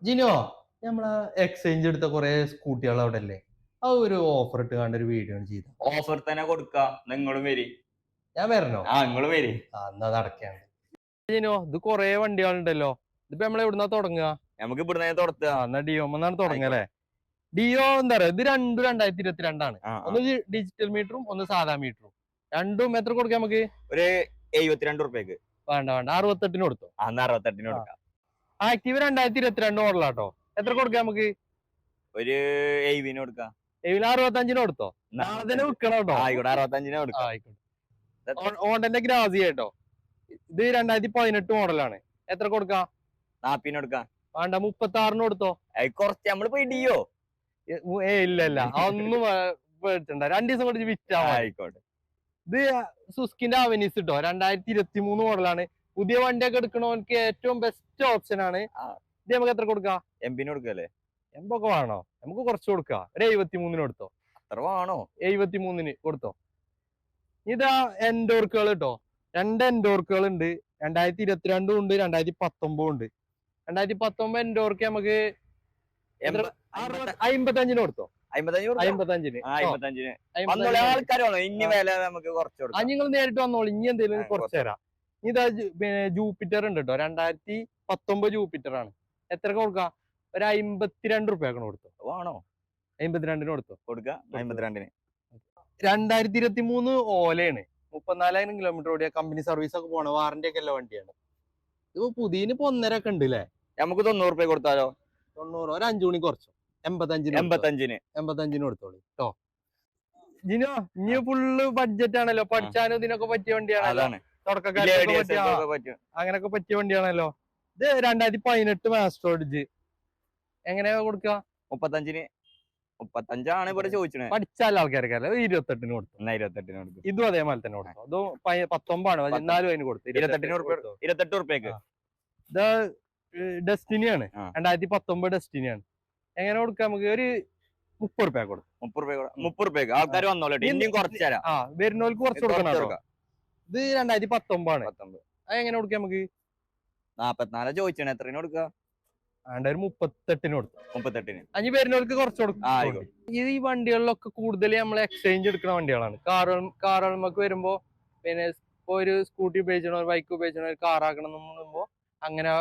ജിനോ, നമ്മളെ എക്സ്ചേഞ്ച് എടുത്ത കുറെ സ്കൂട്ടികൾ അവിടെ അല്ലേ? ആ ഒരു ഓഫർ ഇട്ട് കണ്ട ഒരു വീഡിയോ ചെയ്ത. ഓഫർ തന്നെ കൊടുക്ക, നിങ്ങളും വരി. ഞാൻ വരണോ? നിങ്ങളും വരി. എന്നാ നടക്കാണ്. ജിനോ, ഇത് കൊറേ വണ്ടികളുണ്ടല്ലോ. ഇതിപ്പോ നമ്മൾ എവിടുന്നാ തുടങ്ങുക? നമുക്ക് ഇവിടുന്ന് തുടത്തുക. എന്നാ ഡിയോമെന്നാണ് തുടങ്ങല്ലേ? ഡിയോ എന്താ പറയാ, ഇത് രണ്ടും 2022 ഒന്ന് ഡിജിറ്റൽ മീറ്ററും ഒന്ന് സാധാ മീറ്ററും. രണ്ടും എത്ര കൊടുക്കാം നമുക്ക്? ഒരു 72 റുപ്യക്ക്. വേണ്ട 68 കൊടുത്തു. 68 കൊടുക്കാം. ആക്റ്റീവ് 2022 മോഡലാട്ടോ. എത്ര കൊടുക്കാം നമുക്ക്? ഒരു 70 കൊടുക്കാം. 65 കൊടുത്തോ? നാളെ തന്നെ വിൽക്കണം കേട്ടോ. ആയിക്കോട്ടെ, 65 കൊടുക്കാം. ആയിക്കോട്ടെ. ഹോണ്ടന്റെ ഗ്രാസി കേട്ടോ. ഇത് 2018 മോഡലാണ്. എത്ര കൊടുക്കാം? 40 കൊടുക്കാം. വേണ്ട 36 കൊടുത്തോ. കുറച്ച് നമ്മള് പോയി ഡിയോ. ഇല്ല അതൊന്നും മേടിച്ചണ്ട, 2 ദിവസം കൊണ്ട് വിറ്റാ. ആയിക്കോട്ടെ. ഇത് സുസ്കിന്റെ അവനീസ് കിട്ടോ, 2023 മോഡലാണ്. പുതിയ വണ്ടിയൊക്കെ എടുക്കണവർക്ക് ഏറ്റവും ബെസ്റ്റ് ഓപ്ഷൻ ആണ്. ഇത് നമുക്ക് എത്ര കൊടുക്കാം? എംപിന് കൊടുക്കല്ലേ? എമ്പൊക്കെ വേണോ? നമുക്ക് കുറച്ച് കൊടുക്കാം. ഒരു 73 കൊടുത്തോ. അത്ര വേണോ? 73 കൊടുത്തോ. ഇതാ എൻഡോർക്കുകൾ കേട്ടോ. 2 എൻഡോർക്കുകൾ ഉണ്ട്. 2022 ഉണ്ട്, 2019 ഉണ്ട്. 2019 എൻഡോർക്ക് നമുക്ക് 55 കൊടുത്തോ. 55 ആൾക്കാരാണോ? ഇനി വില നമുക്ക് കുറച്ച് കൊടുക്കാം. നിങ്ങൾ നേരിട്ട് വന്നോളൂ, ഇനി എന്തെങ്കിലും കുറച്ച് തരാം. ഇതാ ജൂപ്പിറ്റർ ഉണ്ട് കേട്ടോ. 2019 ജൂപ്പിറ്റർ ആണ്. എത്ര കൊടുക്കാം? ഒരു 52 റുപ്യ കൊടുത്തു. വേണോ? 52 കൊടുത്തു. കൊടുക്കാം. 52 2023 ഓലയാണ്. 34,000 കിലോമീറ്റർ ഓടിയ കമ്പനി സർവീസ് ഒക്കെ പോണ വാറന്റി ഒക്കെ ഉള്ള വണ്ടിയാണ്. ഇത് പുതിയന് ഇപ്പൊ 1.5 ഒക്കെ ഉണ്ട് അല്ലേ? നമുക്ക് 90 റുപ്യ കൊടുത്താലോ? 90. ഒരു 5 മണി കുറച്ചു. 85 കൊടുത്തോളൂ കേട്ടോ. ജിനോ, ഇനി ഫുള്ള് ബഡ്ജറ്റ് ആണല്ലോ. പഠിച്ചാനും ഇതിനൊക്കെ പറ്റിയ വണ്ടിയാണല്ലോ. തുടക്കക്കാർക്ക് അങ്ങനൊക്കെ പറ്റിയ വണ്ടിയാണല്ലോ. ഇത് 2018 മാസ്റ്റോഡിജ്. എങ്ങനെയാ കൊടുക്കുക? 35 ഇവിടെ ചോദിച്ചത്. പഠിച്ചാൽ ആൾക്കാർക്ക് 28 കൊടുത്തു. 28 കൊടുത്തു. ഇതും അതേപോലെ തന്നെ കൊടുത്തു. അതും 19 14 അതിന് കൊടുത്തു. 28 റുപ്യക്ക്. ഇത് ഡെസ്റ്റിനിയാണ്. 2019 ഡെസ്റ്റിനിയാണ്. എങ്ങനെ കൊടുക്കാം? നമുക്ക് ഒരു 30 റുപ്യ കൊടുക്കും. 30 റുപ്യക്ക് ആൾക്കാർ വന്നോളൂ. ഇനിയും കുറച്ച് തരാം. വരുന്നവർക്ക് കുറച്ച് കൊടുക്കണം. ഇത് 2019 ആണ്. അത് എങ്ങനെ കൊടുക്കാം നമുക്ക്? 44 ചോദിച്ചാണ്. എത്രയാണ് കൊടുക്കുക? 38 കൊടുത്തു. 38. അഞ്ഞ് വരുന്നവർക്ക് കുറച്ച് കൊടുക്കും. ഈ വണ്ടികളിലൊക്കെ കൂടുതൽ നമ്മൾ എക്സ്ചേഞ്ച് എടുക്കുന്ന വണ്ടികളാണ്. കാറുകൾക്ക് വരുമ്പോ പിന്നെ ഇപ്പൊ ഒരു സ്കൂട്ടി ഉപയോഗിച്ചണോ ബൈക്ക് ഉപയോഗിച്ചണോ ഒരു കാർ ആക്കണം എന്ന് പറയുമ്പോ അങ്ങനെ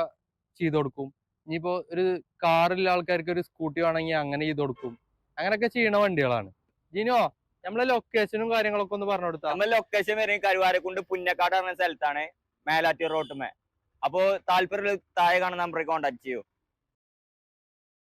ചെയ്ത് കൊടുക്കും. ഇനിയിപ്പോ ഒരു കാറുള്ള ആൾക്കാർക്ക് ഒരു സ്കൂട്ടി വേണമെങ്കിൽ അങ്ങനെ ചെയ്ത് കൊടുക്കും. അങ്ങനെയൊക്കെ ചെയ്യണ വണ്ടികളാണ്. ജിനോ, നമ്മളെ ലൊക്കേഷനും കാര്യങ്ങളൊക്കെ ഒന്ന് പറഞ്ഞു കൊടുത്താൽ. നമ്മളെ ലൊക്കേഷൻ വരുന്നത് കരുവാരക്കുണ്ട് പുന്നക്കാട് എന്ന സ്ഥലത്താണ്, മേലാറ്റൂർ റോട്ടുമേ. അപ്പോ താല്പര്യം താഴെ കാണുന്ന നമ്പറിൽ കോൺടാക്ട് ചെയ്യൂ.